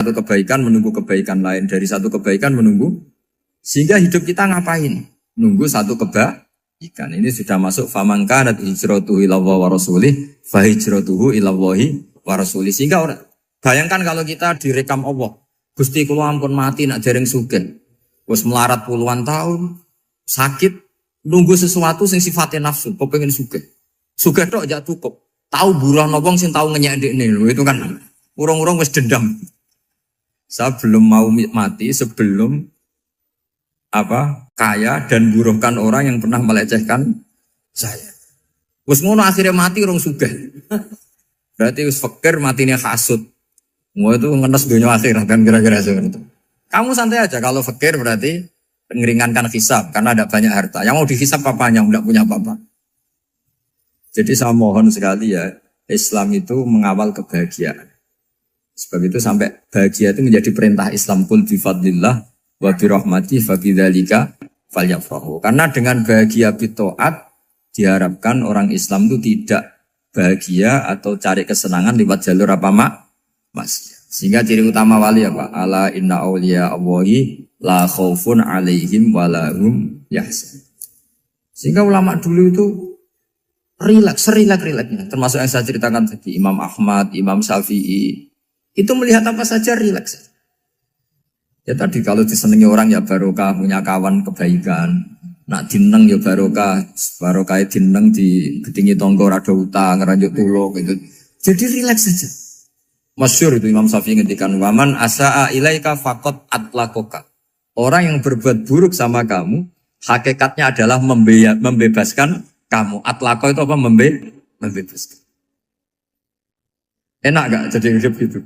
satu kebaikan menunggu kebaikan lain, dari satu kebaikan menunggu, sehingga hidup kita ngapain? Nunggu satu kebaikan. Ini sudah masuk faman kanat hijratuhu ilallahi wa rasulih fa hijratuhu ilallahi wa rasulih. Sehingga orang bayangkan kalau kita direkam Allah, Gusti kula ampun mati nak dereng sugih. Wis melarat puluhan tahun, sakit, nunggu sesuatu sing sifatnya nafsu, kepengin sugih. Sugih tok jak cukup. Tahu buruh wong sing tahu ngenyek ndekne lho, itu kan urung-urung wis dendam. Saya belum mau mati sebelum kaya dan buruhkan orang yang pernah melecehkan saya. Wis ngono akhirnya mati urung sugih. Berarti wis fakir matine hasud. Mau itu ngenes dunia akhirat kan kira-kira seperti itu. Kamu santai aja kalau fakir berarti meringankan hisab karena ada banyak harta. Yang mau dihisab apanya? Enggak punya apa-apa. Jadi saya mohon sekali ya, Islam itu mengawal kebahagiaan. Sebab itu sampai bahagia itu menjadi perintah Islam, qul bi fadlillah wa bi rahmati fa bidzalika falyafrahu. Karena dengan bahagia bi taat diharapkan orang Islam itu tidak bahagia atau cari kesenangan lewat jalur maksiat. Sehingga ciri utama wali apa? Ala inna awliya Allahi la khaufun alaihim wa lahum yahzanun. Sehingga ulama dulu itu rileks-rileksnya. Termasuk yang saya ceritakan tadi, Imam Ahmad, Imam Syafi'i. Itu melihat apa saja rileks. Ya tadi kalau disenangi orang ya barokah, punya kawan kebaikan. Nak dineng ya barokah dineng di gedingi tonggo rada utang, ngeranjuk tulung gitu. Jadi rileks saja. Masyhur itu Imam Syafi'i ngendikan waman asaa ilaika faqat atlakoka. Orang yang berbuat buruk sama kamu, hakikatnya adalah membebaskan kamu. Atlako itu apa? Membebaskan. Enak gak jadi hidup gitu?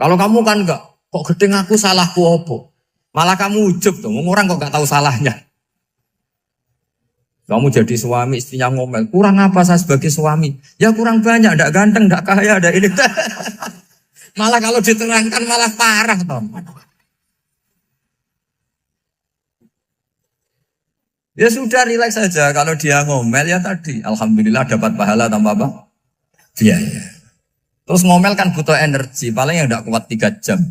Kalau kamu kan enggak, kok gedeng aku salahku apa? Malah kamu ujub tuh, orang kok enggak tahu salahnya. Kamu jadi suami, istrinya ngomel, kurang apa saya sebagai suami? Ya kurang banyak, enggak ganteng, enggak kaya, enggak ini. Malah kalau diterangkan malah parah toh. Ya sudah rileks saja, kalau dia ngomel ya tadi, alhamdulillah dapat pahala tanpa apa? Biaya. Terus ngomel kan butuh energi, paling yang tidak kuat 3 jam.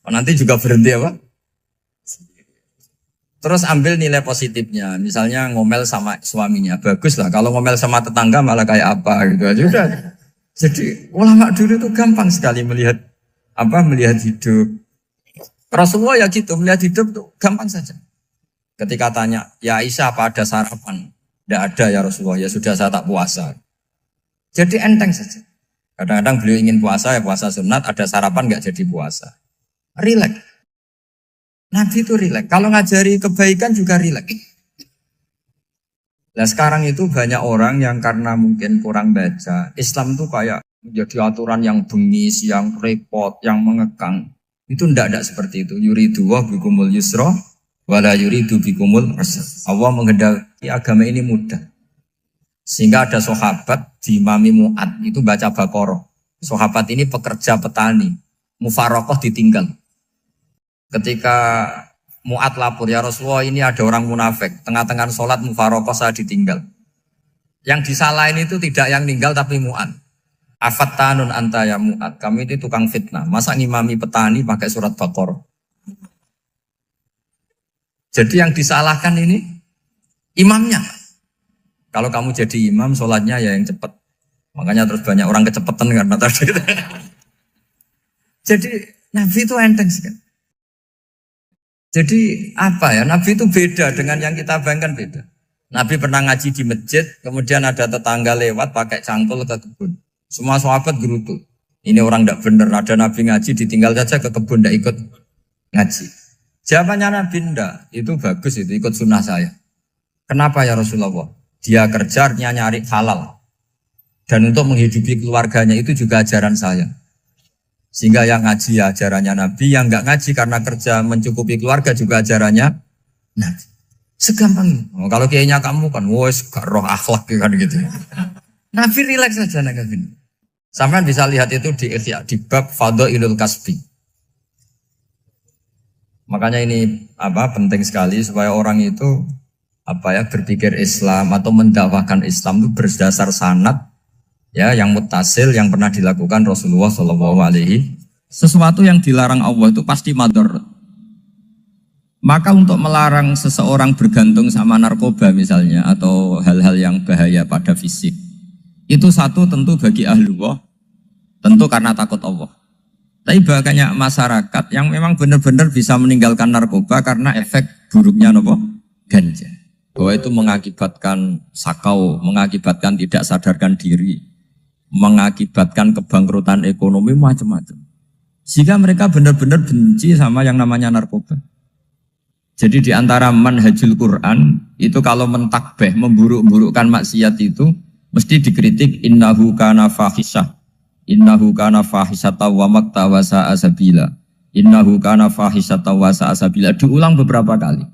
Nanti juga berhenti apa? Terus ambil nilai positifnya, misalnya ngomel sama suaminya, bagus lah. Kalau ngomel sama tetangga malah kayak apa gitu aja. Jadi ulama dulu itu gampang sekali melihat hidup. Rasulullah ya gitu, melihat hidup tuh gampang saja. Ketika tanya, ya Aisyah apa ada sarapan? Tidak ada ya Rasulullah, ya sudah saya tak puasa. Jadi enteng saja. Kadang-kadang beliau ingin puasa, ya puasa sunat, ada sarapan nggak jadi puasa. Rileks. Nabi itu rileks. Kalau ngajari kebaikan juga rileks. Nah sekarang itu banyak orang yang karena mungkin kurang baca, Islam itu kayak menjadi aturan yang bengis, yang repot, yang mengekang. Itu tidak seperti itu. Yuridu wa bikumul yusra, wala yuridu bikumul usra. Allah menghendaki agama ini mudah. Sehingga ada sahabat di Imami Mu'ad itu baca Baqarah. Sahabat ini pekerja petani, mufarokoh ditinggal. Ketika Mu'ad lapor, ya Rasulullah ini ada orang munafik, tengah-tengah sholat mufarokoh saya ditinggal. Yang disalahin itu tidak yang ninggal tapi Mu'ad. Afattanun anta ya Mu'ad, kami itu tukang fitnah. Masa ngimami petani pakai surat Baqarah? Jadi yang disalahkan ini imamnya. Kalau kamu jadi imam, sholatnya ya yang cepat. Makanya terus banyak orang kecepatan karena tadi. Jadi Nabi itu enteng sekali. Jadi apa ya? Nabi itu beda dengan yang kita bayangkan beda. Nabi pernah ngaji di masjid, kemudian ada tetangga lewat pakai cangkul ke kebun. Semua sahabat gerutu. Ini orang tidak benar. Ada Nabi ngaji ditinggal saja ke kebun, tidak ikut ngaji. Jawabannya Nabi tidak. Itu bagus, itu ikut sunnah saya. Kenapa ya Rasulullah? Dia kerjanya nyari halal. Dan untuk menghidupi keluarganya itu juga ajaran saya. Sehingga yang ngaji ya ajarannya Nabi, yang enggak ngaji karena kerja mencukupi keluarga juga ajarannya Nabi. Segampang itu. Oh, kalau kayaknya kamu kan, wes gak roh akhlak kan gitu. Nabi rileks saja Nabi. Sampai bisa lihat itu di bab Fadhailul Kasbi. Makanya ini penting sekali supaya orang itu berpikir Islam atau mendakwakan Islam itu berdasar sanad Ya, yang muttasil yang pernah dilakukan Rasulullah Shallallahu Alaihi. Sesuatu yang dilarang Allah itu pasti mador. Maka untuk melarang seseorang bergantung sama narkoba misalnya atau hal-hal yang bahaya pada fisik, itu satu tentu bagi ahlullah, tentu karena takut Allah. Tapi banyak masyarakat yang memang benar-benar bisa meninggalkan narkoba karena efek buruknya ganja. Bahwa itu mengakibatkan sakau, mengakibatkan tidak sadarkan diri, mengakibatkan kebangkrutan ekonomi macam-macam. Sehingga mereka benar-benar benci sama yang namanya narkoba. Jadi di antara manhajul Quran itu kalau mentakbih, memburuk-burukkan maksiat itu mesti dikritik innahu kana fahisyah. Innahu kana fahisyata wa makta wa sa'a sabila. Innahu kana fahisyata wa sa'a sabila. Diulang beberapa kali.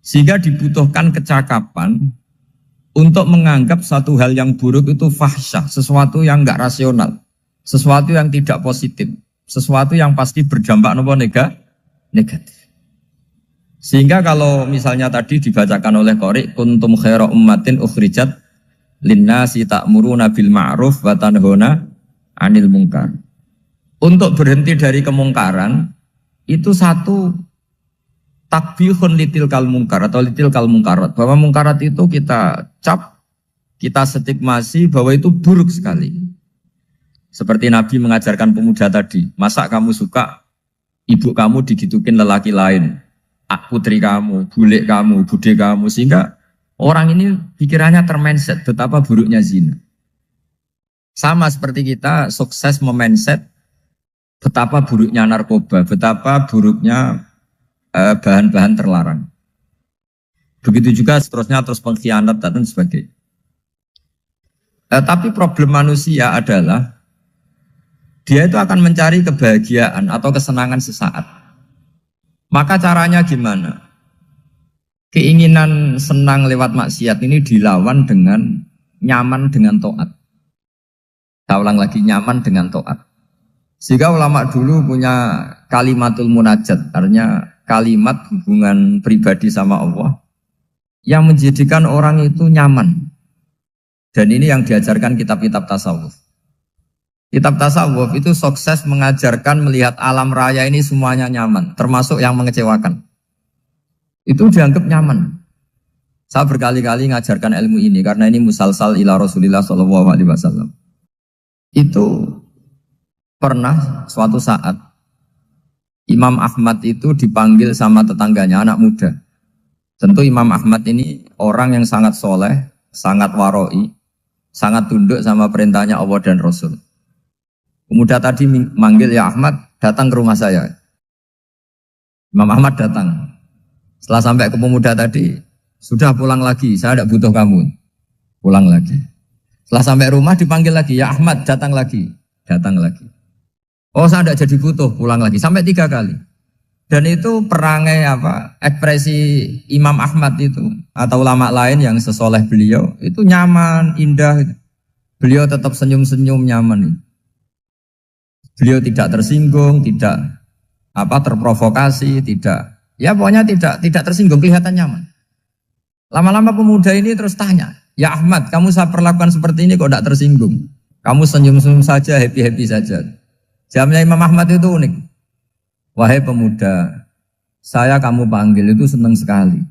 Sehingga dibutuhkan kecakapan untuk menganggap satu hal yang buruk itu fahisyah, sesuatu yang enggak rasional, sesuatu yang tidak positif, sesuatu yang pasti berdampak negatif. Sehingga kalau misalnya tadi dibacakan oleh Qori, kuntum khaira ummatin ukhrijat linnasi ta'muruna bil ma'ruf wa tanhauna 'anil munkar. Untuk berhenti dari kemungkaran itu satu takbihun litilkal munkar atau litilkal mungkarat, bahwa mungkarat itu kita cap, kita stigmasi bahwa itu buruk sekali. Seperti Nabi mengajarkan pemuda tadi, masa kamu suka ibu kamu digitukin lelaki lain, putri kamu, bule kamu, bude kamu, sehingga orang ini pikirannya termindset betapa buruknya zina. Sama seperti kita sukses memindset betapa buruknya narkoba, betapa buruknya bahan-bahan terlarang. Begitu juga seterusnya, terus pengkhianat dan sebagainya. Tapi problem manusia adalah dia itu akan mencari kebahagiaan atau kesenangan sesaat. Maka caranya gimana? Keinginan senang lewat maksiat ini dilawan dengan nyaman dengan taat. Saya ulang lagi, nyaman dengan taat. Sehingga ulama dulu punya kalimatul munajat, artinya kalimat hubungan pribadi sama Allah yang menjadikan orang itu nyaman. Dan ini yang diajarkan kitab-kitab tasawuf. Kitab tasawuf itu sukses mengajarkan melihat alam raya ini semuanya nyaman, termasuk yang mengecewakan. Itu dianggap nyaman. Saya berkali-kali mengajarkan ilmu ini karena ini musalsal ila Rasulillah SAW. Itu pernah suatu saat Imam Ahmad itu dipanggil sama tetangganya, anak muda. Tentu Imam Ahmad ini orang yang sangat soleh, sangat waroi, sangat tunduk sama perintahnya Allah dan Rasul. Pemuda tadi manggil, ya Ahmad, datang ke rumah saya. Imam Ahmad datang. Setelah sampai ke pemuda tadi, sudah pulang lagi, saya tidak butuh kamu. Pulang lagi. Setelah sampai rumah dipanggil lagi, ya Ahmad, datang lagi. Datang lagi. Oh, saya tidak jadi butuh, pulang lagi. Sampai 3 kali. Dan itu perangai ekspresi Imam Ahmad itu atau ulama lain yang sesoleh beliau itu nyaman, indah. Beliau tetap senyum-senyum nyaman. Beliau tidak tersinggung, tidak terprovokasi, tidak, ya pokoknya tidak tersinggung, kelihatan nyaman. Lama-lama pemuda ini terus tanya, ya Ahmad, kamu saya perlakukan seperti ini kok tidak tersinggung? Kamu senyum-senyum saja, happy-happy saja. Jawabnya Imam Ahmad itu unik. Wahai pemuda, saya kamu panggil itu senang sekali.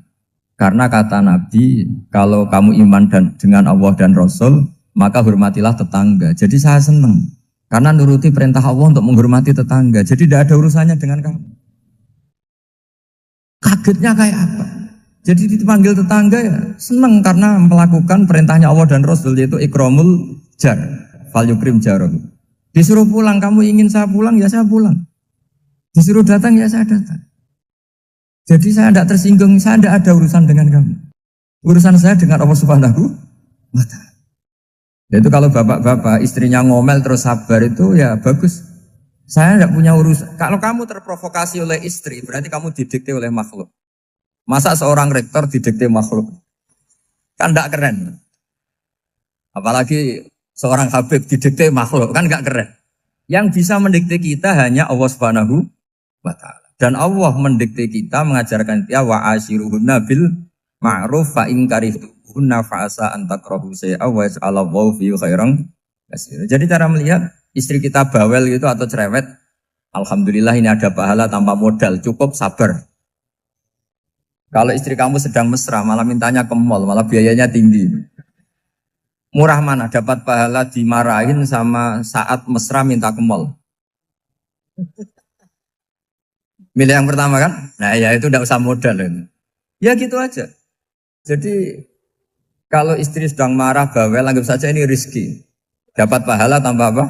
Karena kata Nabi, kalau kamu iman dengan Allah dan Rasul, maka hormatilah tetangga. Jadi saya senang. Karena nuruti perintah Allah untuk menghormati tetangga. Jadi tidak ada urusannya dengan kamu. Kagetnya kayak apa? Jadi dipanggil tetangga ya senang karena melakukan perintahnya Allah dan Rasul, yaitu ikramul jar, fal yukrim jarum. Disuruh pulang, kamu ingin saya pulang, ya saya pulang. Disuruh datang, ya saya datang. Jadi saya tidak tersinggung, saya tidak ada urusan dengan kamu. Urusan saya dengan Allah Subhanahu wa Ta'ala. Itu kalau bapak-bapak istrinya ngomel terus sabar itu ya bagus. Saya tidak punya urusan. Kalau kamu terprovokasi oleh istri, berarti kamu didikte oleh makhluk. Masa seorang rektor didikte makhluk? Kan tidak keren. Apalagi seorang Habib didikte makhluk, kan enggak keren. Yang bisa mendikte kita hanya Allah Subhanahu wa Ta'ala. Dan Allah mendikte kita, mengajarkan kita wa ashiruhunna bil ma'ruf fa in karihtuhunna fa asa an takrahu shay'an wa yaj'alallahu fihi khairan Jadi cara melihat istri kita bawel gitu atau cerewet, alhamdulillah ini ada pahala tanpa modal, cukup sabar. Kalau istri kamu sedang mesra, malah mintanya ke mall, malah biayanya tinggi. Murah mana dapat pahala dimarahin sama saat mesra minta ke mall? Milih yang pertama kan? Nah ya itu tidak usah modal. Ya gitu aja. Jadi kalau istri sedang marah, bawel, anggap saja ini rezeki. Dapat pahala tanpa apa?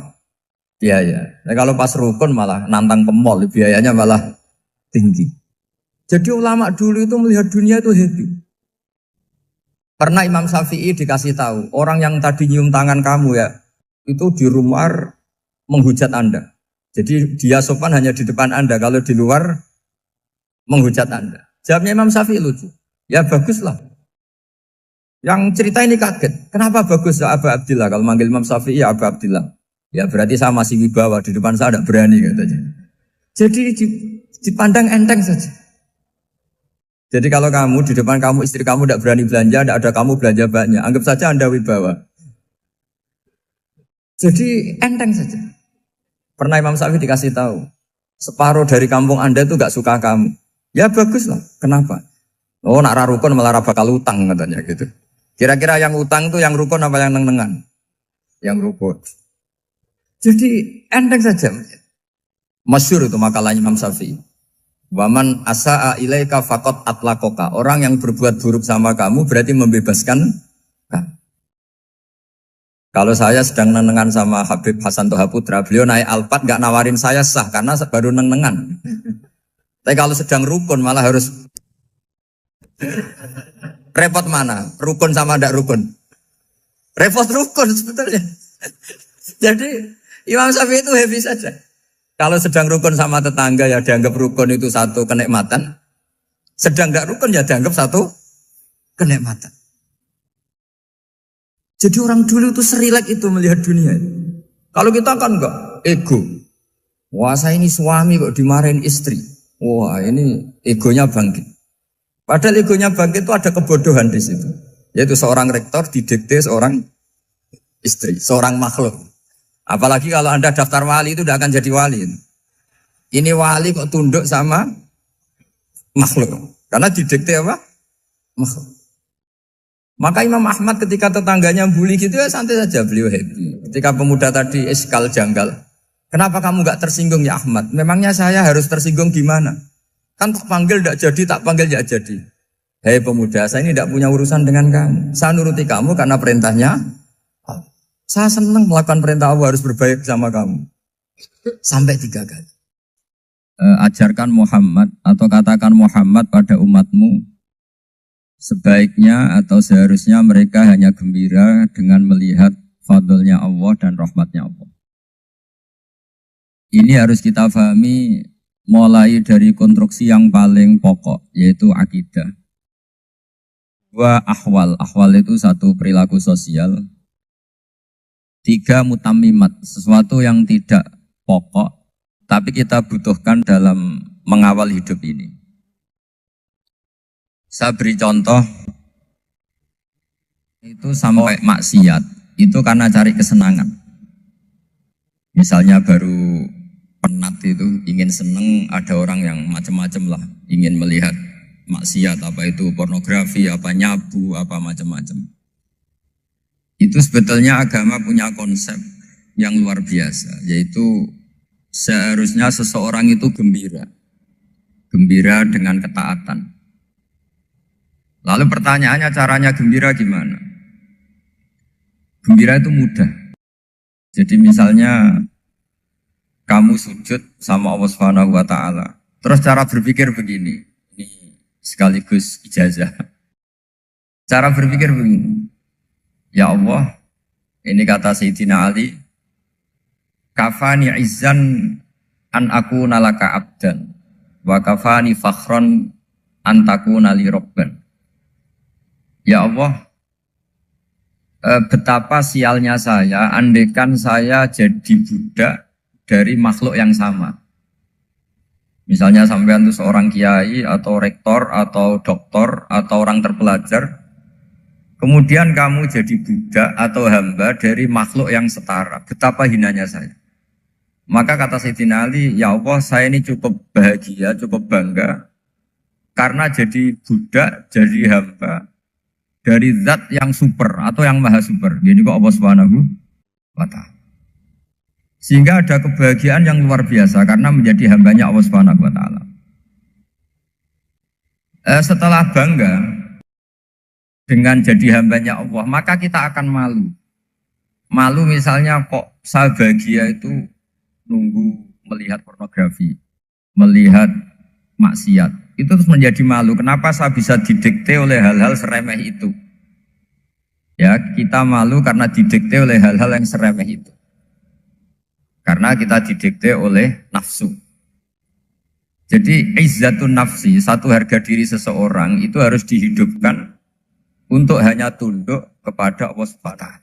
Biaya. Nah, kalau pas rukun malah nantang ke mall, biayanya malah tinggi. Jadi ulama dulu itu melihat dunia itu happy. Pernah Imam Syafi'i dikasih tahu, orang yang tadi nyium tangan kamu ya, itu di rumah menghujat Anda. Jadi dia sopan hanya di depan Anda, kalau di luar menghujat Anda. Jawabnya Imam Syafi'i lucu. Ya baguslah. Yang cerita ini kaget. Kenapa bagus ya Aba Abdillah? Kalau manggil Imam Syafi'i ya Aba Abdillah. Ya berarti saya masih wibawa, di depan saya tidak berani katanya. Jadi dipandang enteng saja. Jadi kalau kamu di depan kamu istri kamu tidak berani belanja, tidak ada kamu belanja banyak, anggap saja Anda wibawa. Jadi enteng saja. Pernah Imam Syafi'i dikasih tahu, separuh dari kampung Anda itu gak suka kamu. Ya bagus lah. Kenapa? Oh nak rukun malah bakal utang katanya gitu. Kira-kira yang utang itu yang rukun apa yang neng-nengan? Yang rukun. Jadi enteng saja. Masyhur itu makalahnya Imam Syafi'i. Waman asa'a ilaika faqad atlaqaka. Orang yang berbuat buruk sama kamu berarti membebaskan kamu. Kalau saya sedang nenengan sama Habib Hasan Toha Putra, beliau naik Alphard gak nawarin saya sah karena baru nenengan. Tapi kalau sedang rukun malah harus repot mana? Rukun sama ndak rukun? Repot rukun sebetulnya. Jadi Imam Syafi'i itu happy saja. Kalau sedang rukun sama tetangga ya dianggap rukun itu satu kenikmatan. Sedang nggak rukun ya dianggap satu kenikmatan. Jadi orang dulu itu serilek itu melihat dunia. Kalau kita kan enggak, ego. Wah saya ini suami kok dimarahin istri. Wah ini egonya bangkit. Padahal egonya bangkit itu ada kebodohan di situ. Yaitu seorang rektor didikte seorang istri, seorang makhluk. Apalagi kalau Anda daftar wali itu tidak akan jadi wali. Ini wali kok tunduk sama makhluk. Karena didikte apa? Makhluk. Maka Imam Ahmad ketika tetangganya bully gitu ya santai saja beliau happy. Ketika pemuda tadi eskal janggal. Kenapa kamu gak tersinggung ya Ahmad? Memangnya saya harus tersinggung gimana? Kan tak panggil tidak jadi, tak panggil tidak jadi. Hei pemuda, saya ini tidak punya urusan dengan kamu. Saya nuruti kamu karena perintahnya. Saya senang melakukan perintah Allah harus berbaik sama kamu. Sampai 3 kali. Ajarkan Muhammad atau katakan Muhammad pada umatmu. Sebaiknya atau seharusnya mereka hanya gembira dengan melihat fadlnya Allah dan rahmatnya Allah. Ini harus kita pahami mulai dari konstruksi yang paling pokok, yaitu akidah. 2 ahwal. Ahwal itu 1 perilaku sosial. 3 mutamimat, sesuatu yang tidak pokok, tapi kita butuhkan dalam mengawal hidup ini. Saya beri contoh, itu sampai maksiat, itu karena cari kesenangan. Misalnya baru penat itu, ingin seneng, ada orang yang macam-macam lah, ingin melihat maksiat, apa itu pornografi, apa nyabu, apa macam-macam. Itu sebetulnya agama punya konsep yang luar biasa, yaitu seharusnya seseorang itu gembira. Gembira dengan ketaatan. Lalu pertanyaannya caranya gembira gimana? Gembira itu mudah. Jadi misalnya kamu sujud sama Allah Subhanahu wa taala. Terus cara berpikir begini. Ini sekaligus ijazah. Cara berpikir begini. Ya Allah, ini kata Sayyidina Ali, kafani izzan an aku nalaka abdan, wa kafani fakhron an takuna li robban. Ya Allah, betapa sialnya saya, andaikan saya jadi budak dari makhluk yang sama. Misalnya sampean itu seorang kiai atau rektor atau doktor atau orang terpelajar, Kemudian kamu jadi budak atau hamba dari makhluk yang setara. Betapa hinanya saya. Maka kata Sayyidina Ali, ya Allah saya ini cukup bahagia, cukup bangga. Karena jadi budak, jadi hamba dari zat yang super atau yang maha super. Jadi kok Allah Subhanahu wa ta'ala. Sehingga ada kebahagiaan yang luar biasa karena menjadi hambanya Allah Subhanahu wa ta'ala. Setelah bangga dengan jadi hambanya Allah, maka kita akan malu. Malu misalnya kok saya bahagia itu nunggu melihat pornografi, melihat maksiat. Itu terus menjadi malu. Kenapa saya bisa didikte oleh hal-hal seremeh itu? Ya, kita malu karena didikte oleh hal-hal yang seremeh itu. Karena kita didikte oleh nafsu. Jadi izzatun nafsi, satu harga diri seseorang itu harus dihidupkan untuk hanya tunduk kepada Allah Subhanahu.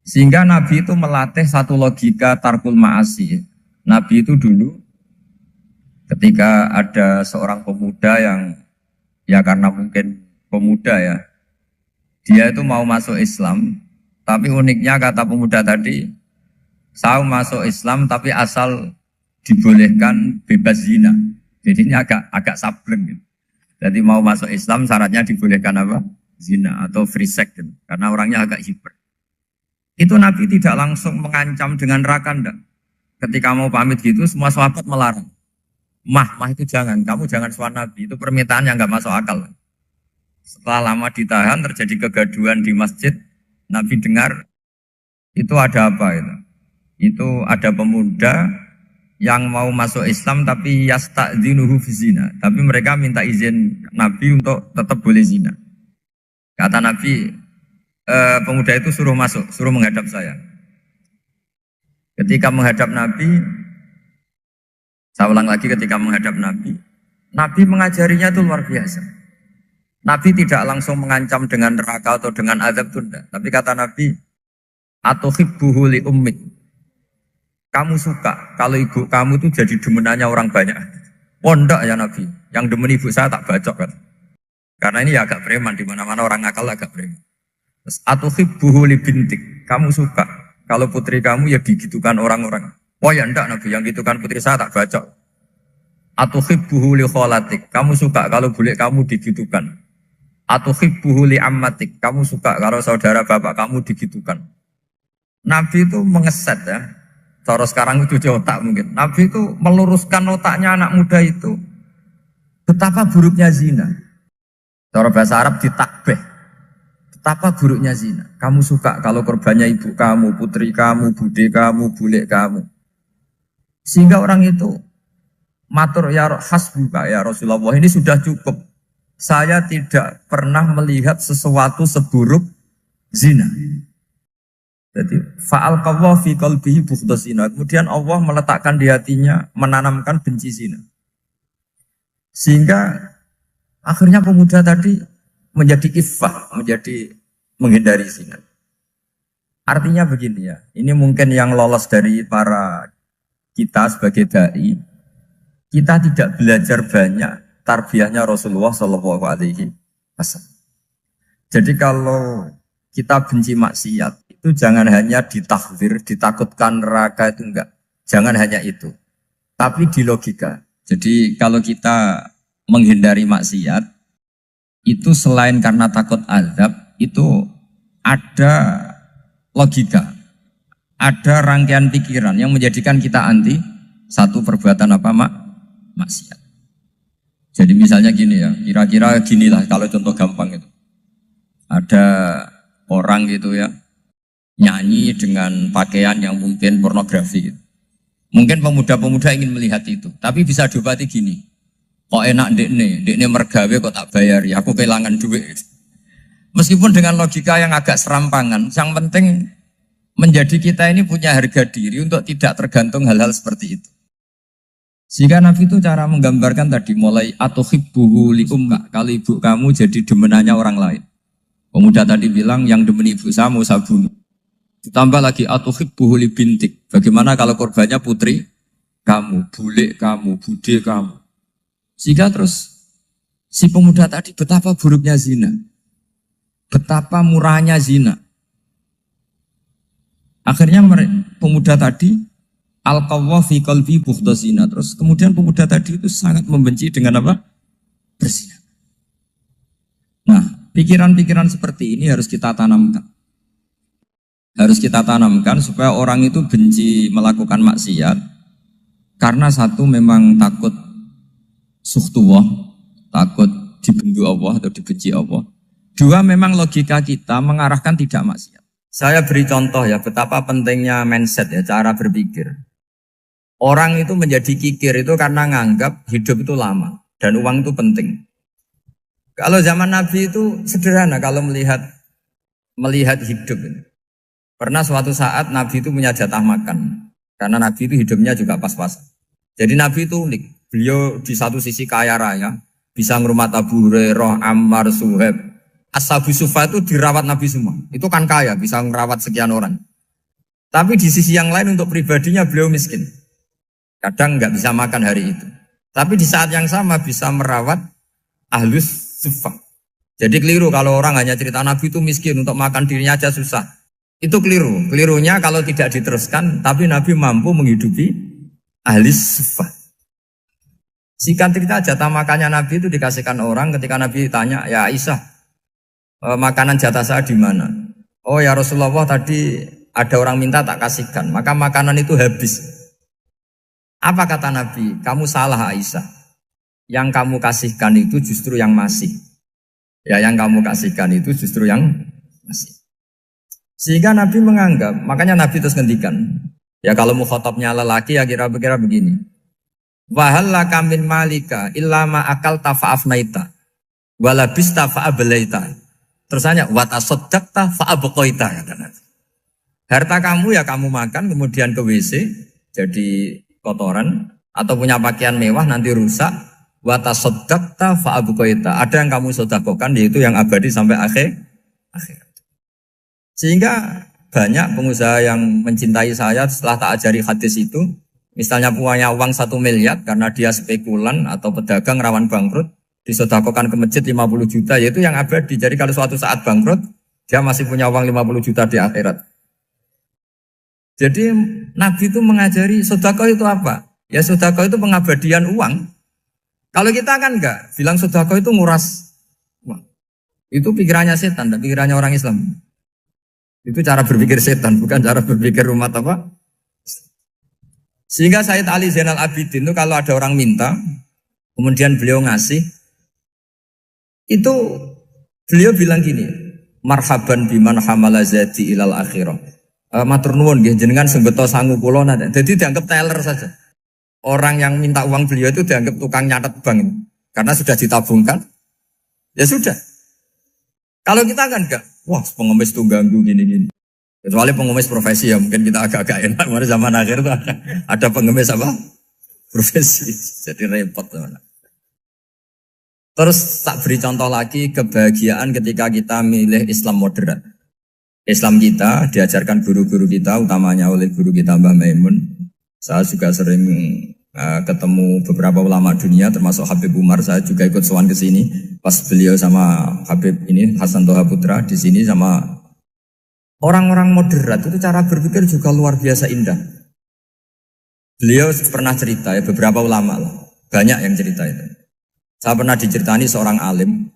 Sehingga Nabi itu melatih satu logika tarkul ma'asi. Nabi itu dulu ketika ada seorang pemuda yang ya karena mungkin pemuda ya, dia itu mau masuk Islam, tapi uniknya kata pemuda tadi, saya masuk Islam tapi asal dibolehkan bebas zina. Jadi ini agak sableng gitu. Jadi mau masuk Islam syaratnya dibolehkan apa? Zina atau free sex gitu. Karena orangnya agak hiper. Itu Nabi tidak langsung mengancam dengan neraka enggak. Ketika mau pamit gitu semua sahabat melarang. Mah itu jangan, kamu jangan suan Nabi. Itu permintaan yang enggak masuk akal. Setelah lama ditahan terjadi kegaduhan di masjid, Nabi dengar itu ada apa itu? Itu ada pemuda yang mau masuk Islam tapi yasta'dzinuhu fi zina. Tapi mereka minta izin Nabi untuk tetap boleh zina. Kata Nabi, pemuda itu suruh masuk, suruh menghadap saya. Ketika menghadap Nabi, saya ulang lagi ketika menghadap Nabi, Nabi mengajarinya itu luar biasa. Nabi tidak langsung mengancam dengan neraka atau dengan azab tunda. Tapi kata Nabi, atuhibbuhu li ummik. Kamu suka kalau ibu kamu itu jadi demenannya orang banyak. Pondok ya Nabi, yang demen ibu saya tak bacok kan. Karena ini ya agak preman, di mana-mana orang nakal agak preman. Terus atuhibbuhu li bintik. Kamu suka kalau putri kamu ya digitukan orang-orang. Oh ya enggak Nabi, yang gitukan putri saya tak bacok. Atuhibbuhu li kholatik. Kamu suka kalau bule kamu digitukan. Atuhibbuhu li ammatik. Kamu suka kalau saudara bapak kamu digitukan. Nabi itu mengeset ya. Cara sekarang itu otak mungkin. Nabi itu meluruskan otaknya anak muda itu. Betapa buruknya zina. Cara bahasa Arab ditakbih. Betapa buruknya zina. Kamu suka kalau korbannya ibu kamu, putri kamu, bude kamu, bule kamu. Sehingga orang itu matur ya hasbuka ya Rasulullah, ini sudah cukup. Saya tidak pernah melihat sesuatu seburuk zina. Jadi fa'alqallahu fi qalbihi bughdha zina. Kemudian Allah meletakkan di hatinya, menanamkan benci zina. Sehingga akhirnya pemuda tadi menjadi iffah, menjadi menghindari zina. Artinya begini ya, ini mungkin yang lolos dari para kita sebagai dai, kita tidak belajar banyak tarbiyahnya Rasulullah Shallallahu Alaihi Wasallam. Jadi kalau kita benci maksiat, itu jangan hanya ditakfir, ditakutkan neraka itu enggak. Jangan hanya itu. Tapi di logika. Jadi kalau kita menghindari maksiat, itu selain karena takut azab, itu ada logika. Ada rangkaian pikiran yang menjadikan kita anti satu perbuatan apa maksiat. Jadi misalnya gini ya, kira-kira ginilah kalau contoh gampang itu. Ada orang gitu ya, nyanyi dengan pakaian yang mungkin pornografi gitu. Mungkin pemuda-pemuda ingin melihat itu, tapi bisa diobati gini. Kok enak dekne mergawe kok tak bayar ya, aku kehilangan duit. Meskipun dengan logika yang agak serampangan, yang penting menjadi kita ini punya harga diri untuk tidak tergantung hal-hal seperti itu. Sehingga Nabi itu cara menggambarkan tadi mulai atuhibbuhu li umma, kalau ibu kamu jadi demenannya orang lain. Pemuda tadi bilang yang demen ibu saya mau saya bunuh. Ditambah lagi atuhibbuhu li bintik. Bagaimana kalau korbannya putri kamu, bule kamu, bude kamu. Sehingga terus si pemuda tadi betapa buruknya zina. betapa murahnya zina. Akhirnya pemuda tadi alqawwa fi qalbi bughda zina. Terus kemudian pemuda tadi itu sangat membenci dengan apa? Berzina. Nah, pikiran-pikiran seperti ini harus kita tanamkan. Harus kita tanamkan supaya orang itu benci melakukan maksiat karena satu memang takut suhtullah, takut dibendu Allah atau dibenci Allah. Dua, memang logika kita mengarahkan tidak maksiat. Saya beri contoh ya betapa pentingnya mindset ya, cara berpikir. Orang itu menjadi kikir itu karena nganggap hidup itu lama dan uang itu penting. Kalau zaman Nabi itu sederhana kalau melihat hidup ini. Pernah suatu saat Nabi itu punya jatah makan. Karena Nabi itu hidupnya juga pas-pasan. Jadi Nabi itu unik. Beliau di satu sisi kaya raya. Bisa ngurmat Abu Hurairah, Ammar, Suhaib. Ashabu Sufa itu dirawat Nabi semua. Itu kan kaya, bisa ngerawat sekian orang. Tapi di sisi yang lain untuk pribadinya beliau miskin. Kadang nggak bisa makan hari itu. Tapi di saat yang sama bisa merawat Ahlus Sufa. Jadi keliru kalau orang hanya cerita Nabi itu miskin. Untuk makan dirinya aja susah. Itu keliru. Kelirunya kalau tidak diteruskan, tapi Nabi mampu menghidupi ahli sufah. Singkat cerita jatah makannya Nabi itu dikasihkan orang ketika Nabi tanya, ya Aisyah, makanan jatah saya di mana? Oh ya Rasulullah tadi ada orang minta tak kasihkan, maka makanan itu habis. Apa kata Nabi? Kamu salah Aisyah. Yang kamu kasihkan itu justru yang masih. Ya yang kamu kasihkan itu justru yang masih. Sehingga Nabi menganggap, makanya Nabi terus ngendikan, ya kalau mukhatabnya lelaki ya kira-kira begini. Wahallaka min malika illa ma akalta fa'afnaita walabista fa'ablaita. Terus tanya, wa tasaddaqta fa'abqaita kata Nabi. Harta kamu ya kamu makan kemudian ke WC jadi kotoran atau punya pakaian mewah nanti rusak. Wa tasaddaqta fa'abqaita. Ada yang kamu sedekahkan yaitu yang abadi sampai akhir. Sehingga banyak pengusaha yang mencintai saya setelah tak ajari hadis itu, misalnya punya uang 1 miliar karena dia spekulan atau pedagang rawan bangkrut, disedekahkan ke masjid 50 juta, yaitu yang abadi. Jadi kalau suatu saat bangkrut, dia masih punya uang 50 juta di akhirat. Jadi Nabi itu mengajari sedekah itu apa? Ya sedekah itu pengabadian uang. Kalau kita kan enggak, bilang sedekah itu nguras uang. Itu pikirannya setan dan pikirannya orang Islam. Itu cara berpikir setan, bukan cara berpikir umat apa. Sehingga Sayyid Ali Zainal Abidin itu kalau ada orang minta, kemudian beliau ngasih, itu beliau bilang gini, marhaban biman hamala zati ilal akhirah. Matur nuwun nggih jenengan sing beto sangu kula nate. Jadi dianggap teller saja. Orang yang minta uang beliau itu dianggap tukang nyatet bank. Karena sudah ditabungkan. Ya sudah. Kalau kita kan enggak, wah pengemis tuh ganggu gini-gini. Kecuali pengemis profesi ya mungkin kita agak-agak enak. Pada zaman akhir tuh ada pengemis apa? Profesi. Jadi repot. Terus tak beri contoh lagi kebahagiaan ketika kita milih Islam moderat. Islam kita diajarkan guru-guru kita, utamanya oleh guru kita Mbah Maimun. Saya juga sering ketemu beberapa ulama dunia termasuk Habib Umar. Saya juga ikut sowan ke sini pas beliau sama Habib ini Hasan Toha Putra di sini sama orang-orang moderat. Itu cara berpikir juga luar biasa indah. Beliau pernah cerita ya, beberapa ulama lah, banyak yang cerita itu. Saya pernah diceritani seorang alim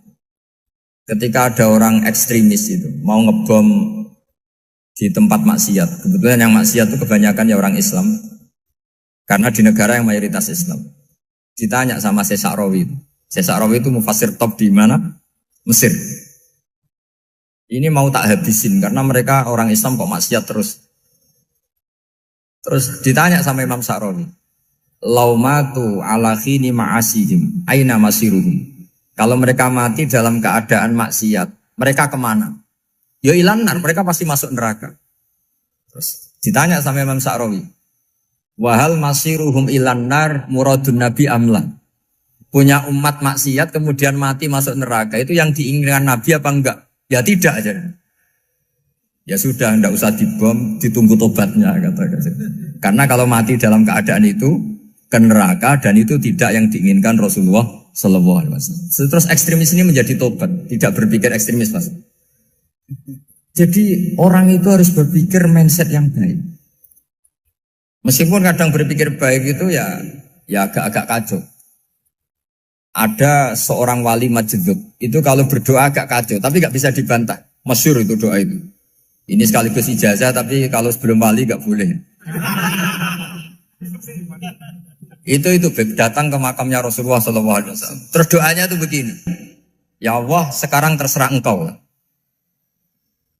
ketika ada orang ekstremis itu mau ngebom di tempat maksiat. Kebetulan yang maksiat itu kebanyakan ya orang Islam. Karena di negara yang mayoritas Islam. Ditanya sama Syekh Sa'rawi. Syekh Sa'rawi itu mufasir top di mana? Mesir. Ini mau tak habisin karena mereka orang Islam kok maksiat terus. Terus ditanya sama Imam Sa'rawi. Laumatu ala khini ma'asihim aina masiruhum. Kalau mereka mati dalam keadaan maksiat, mereka kemana? Ya ilanar, mereka pasti masuk neraka. Terus ditanya sama Imam Sa'rawi. Wahal masiruhum ilanar muradun nabi amla. Punya umat maksiat kemudian mati masuk neraka. Itu yang diinginkan Nabi apa enggak? Ya tidak aja. Ya sudah, enggak usah dibom, ditunggu tobatnya kata. Karena kalau mati dalam keadaan itu ke neraka dan itu tidak yang diinginkan Rasulullah Sallallahu Alaihi Wasallam. Terus ekstremis ini menjadi tobat, tidak berpikir ekstremis mas. Jadi orang itu harus berpikir mindset yang baik. Meskipun kadang berpikir baik itu ya agak-agak kacau. Ada seorang wali majdzub, itu kalau berdoa agak kacau, tapi gak bisa dibantah. Masyhur itu doa itu. Ini sekaligus ijazah, tapi kalau sebelum wali gak boleh. Itu datang ke makamnya Rasulullah SAW. Terus doanya itu begini. Ya Allah, sekarang terserah engkau.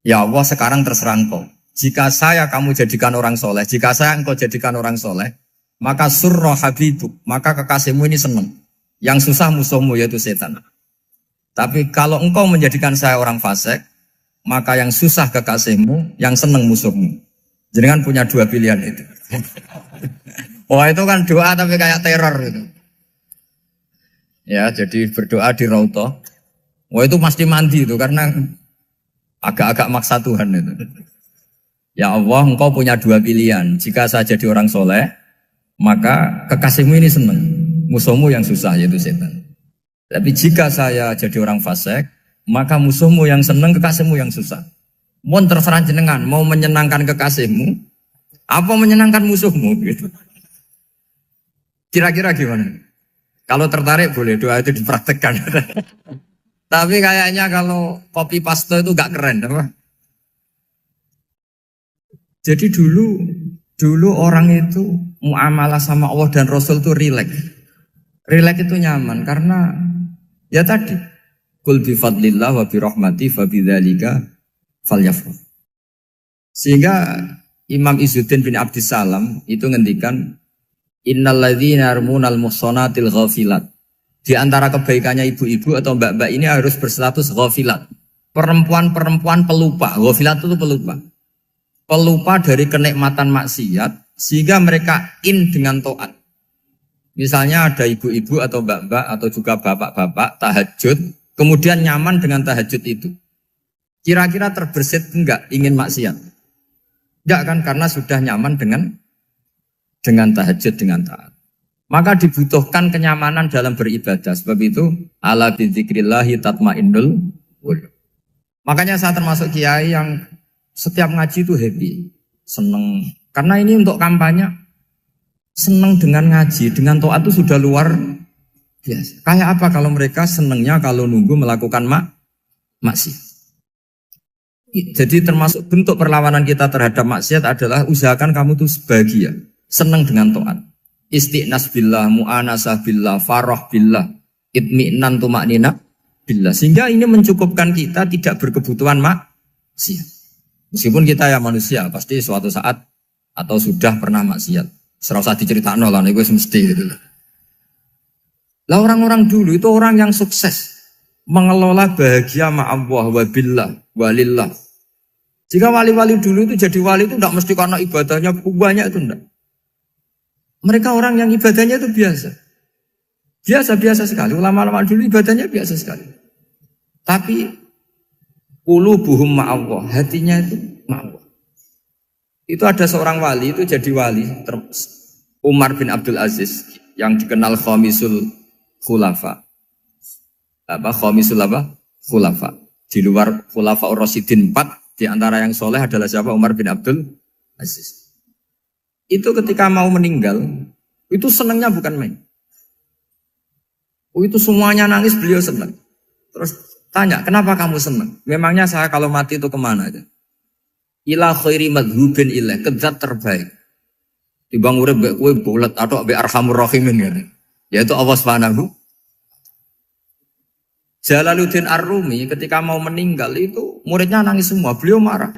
Ya Allah, sekarang terserah engkau. Jika saya kamu jadikan orang soleh, jika saya engkau jadikan orang soleh, maka surra habibuk, maka kekasihmu ini senang. Yang susah musuhmu yaitu setan. Tapi kalau engkau menjadikan saya orang fasik, maka yang susah kekasihmu, yang senang musuhmu. Jadi kan punya dua pilihan itu. Wah itu kan doa tapi kayak teror gitu. Ya jadi berdoa di Raudhah. Wah itu pasti mandi itu karena agak-agak maksa Tuhan itu. Ya Allah, engkau punya dua pilihan. Jika saya jadi orang soleh, maka kekasihmu ini senang. Musuhmu yang susah yaitu setan. Tapi jika saya jadi orang fasik, maka musuhmu yang senang, kekasihmu yang susah. Mohon terserah jenengan, mau menyenangkan kekasihmu, apa menyenangkan musuhmu gitu. Kira-kira gimana? Kalau tertarik boleh doa itu dipraktekkan. Tapi kayaknya kalau copy paste itu gak keren, apa? Jadi dulu orang itu muamalah sama Allah dan Rasul itu rileks. Rileks itu nyaman karena ya tadi qul bi fadlillah wa bi rahmati fa bidzalika falyafrah. Sehingga Imam Izzuddin bin Abdissalam itu ngendikan innalladzina yarmunal muhsanatil ghafilat. Di antara kebaikannya ibu-ibu atau mbak-mbak ini harus berstatus ghafilat. Perempuan-perempuan pelupa. Ghafilat itu pelupa. Pelupa dari kenikmatan maksiat sehingga mereka dengan taat. Misalnya ada ibu-ibu atau mbak-mbak atau juga bapak-bapak tahajud, kemudian nyaman dengan tahajud itu. Kira-kira terbersit enggak ingin maksiat? Enggak kan, karena sudah nyaman dengan tahajud, dengan taat. Maka dibutuhkan kenyamanan dalam beribadah. Sebab itu ala bidzikrillahi tatmainnul qulub. Makanya saya termasuk kiai yang setiap ngaji itu happy, seneng. Karena ini untuk kampanye, seneng dengan ngaji, dengan taat itu sudah luar biasa. Kayak apa kalau mereka senengnya kalau nunggu melakukan maksiat. Jadi termasuk bentuk perlawanan kita terhadap maksiat adalah usahakan kamu tuh bahagia, seneng dengan taat. Istiqnas billah, mu'anasah billah, farah billah, itmi'nan tumaknina billah. Sehingga ini mencukupkan kita tidak berkebutuhan maksiat. Meskipun kita ya manusia, pasti suatu saat atau sudah pernah maksiat. Serasa diceritakan lah, itu mesti gitu lah. Lah orang-orang dulu itu orang yang sukses mengelola bahagia ma Allah wa billah wa lillah. Jika wali-wali dulu itu jadi wali itu tidak mesti karena ibadahnya banyak itu enggak. Mereka orang yang ibadahnya itu biasa. Biasa-biasa sekali. Ulama-ulama dulu ibadahnya biasa sekali. Tapi qulubuhum ma'allah, hatinya itu ma'allah. Itu ada seorang wali, itu jadi wali, Umar bin Abdul Aziz, yang dikenal Khamisul Khulafa. Khamisul Khulafa. Di luar Khulafa Ar-Rasyidin 4, di antara yang soleh adalah siapa? Umar bin Abdul Aziz. Itu ketika mau meninggal, itu senangnya bukan main. Itu semuanya nangis, beliau senang. Terus tanya, kenapa kamu senang? Memangnya saya kalau mati itu kemana aja? Ila khairi madhubin ilah, ke zat terbaik. Dibang urip mbek kowe bulet atau mbek arhamur rahimin gitu. Yaitu Allah Subhanahu. Jalaluddin Ar-Rumi ketika mau meninggal itu muridnya nangis semua, beliau marah.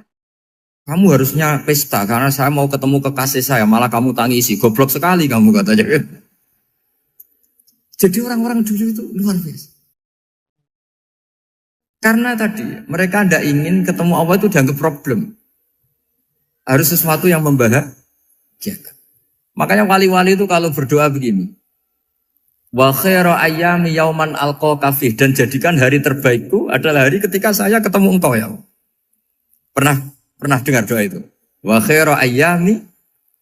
Kamu harusnya pesta karena saya mau ketemu kekasih saya, malah kamu tangisi. Goblok sekali kamu katanya. Jadi orang-orang dulu itu luar biasa. Karena tadi mereka tidak ingin ketemu Allah itu dianggap problem. Harus sesuatu yang membahagiakan. Makanya wali-wali itu kalau berdoa begini. Wa khairu ayyami yauman alqa fih, dan jadikan hari terbaikku adalah hari ketika saya ketemu engkau ya Allah. Pernah dengar doa itu? Wa khairu ayyami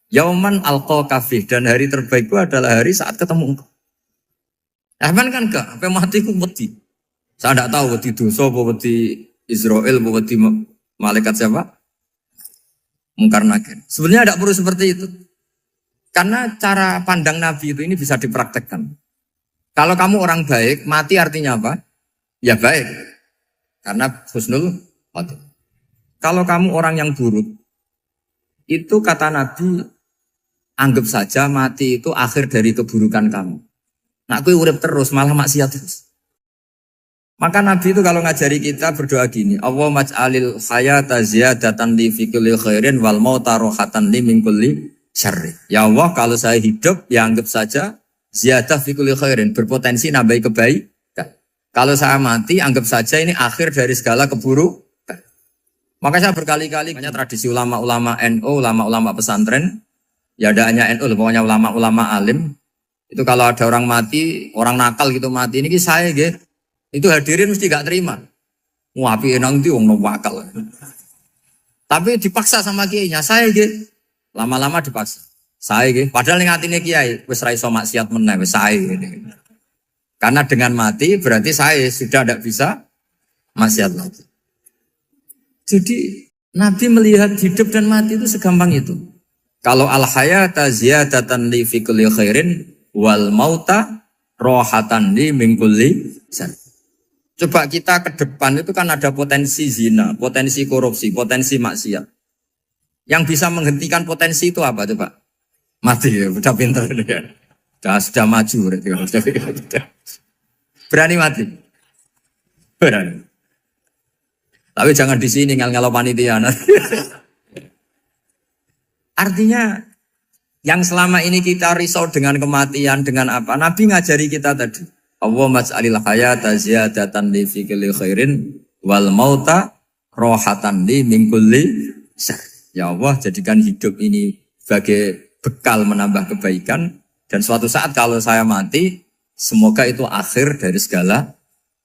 yauman alqa fih, dan hari terbaikku adalah hari saat ketemu engkau. Aman kan enggak? Sampai mati ku wedi. Saya enggak tahu wedi dosa apa wedi Israel mewedi malaikat siapa? Mungkar Nakir. Sebenarnya tidak perlu seperti itu. Karena cara pandang Nabi itu ini bisa dipraktekkan. Kalau kamu orang baik, mati artinya apa? Ya baik. Karena husnul khotimah. Kalau kamu orang yang buruk, itu kata Nabi, anggap saja mati itu akhir dari keburukan kamu. Nak kowe urip terus, malah maksiat terus. Maka Nabi itu kalau ngajari kita berdoa gini, Allahumma ij'alil hayata ziyadatan li fi kulli khairin wal mauta rohatan li min kulli syarri. Ya Allah, kalau saya hidup, ya anggap saja ziyadah fi kulli khairin, berpotensi nambahi kebaikan. Kalau saya mati, anggap saja ini akhir dari segala keburukan. Maka saya berkali-kali, tradisi ulama-ulama NU, ulama-ulama pesantren, ya ada hanya NU, pokoknya ulama-ulama alim, itu kalau ada orang mati, orang nakal gitu mati, ini saya gitu, itu hadirin mesti gak terima. Wapi enang itu orang nakal. Tapi dipaksa sama kiainya, saya gitu, lama-lama dipaksa. Saya gitu, padahal yang hatinya kiai, wis ra iso maksiat meneh, wis saya gitu. Karena dengan mati berarti saya sudah tidak bisa maksiat lagi. Jadi Nabi melihat hidup dan mati itu segampang itu. Kalau al-hayata ziyadatan li fi kulli khairin wal mauta rohatan li min kulli syarr. Coba kita ke depan itu kan ada potensi zina, potensi korupsi, potensi maksiat. Yang bisa menghentikan potensi itu apa coba? Mati ya, udah pintar ya. Sudah maju berarti. Berani mati? Berani. Tapi jangan di sini ngel-ngelo panitia. Artinya yang selama ini kita risau dengan kematian, dengan apa? Nabi ngajari kita tadi. Allahumma ij'alil hayata ziyadatan li fi kulli khairin wal mauta rohatan li min kulli syarr. Ya Allah, jadikan hidup ini sebagai bekal menambah kebaikan, dan suatu saat kalau saya mati, semoga itu akhir dari segala